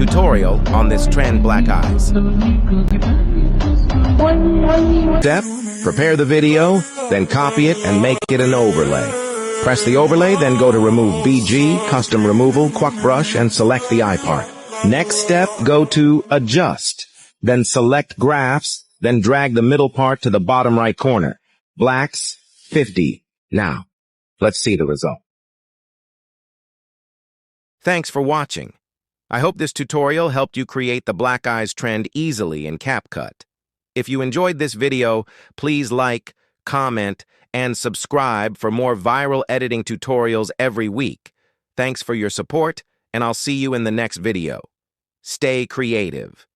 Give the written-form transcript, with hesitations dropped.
tutorial on this trend black eyes. Step, prepare the video, then copy it and make it an overlay. Press the overlay, then go to Remove BG, Custom Removal, Quack Brush, and select the eye part. Next step, go to Adjust, then select Graphs, then drag the middle part to the bottom right corner. Blacks, 50. Now, let's see the result. Thanks for watching. I hope this tutorial helped you create the black eyes trend easily in CapCut. If you enjoyed this video, please like, comment, and subscribe for more viral editing tutorials every week. Thanks for your support, and I'll see you in the next video. Stay creative.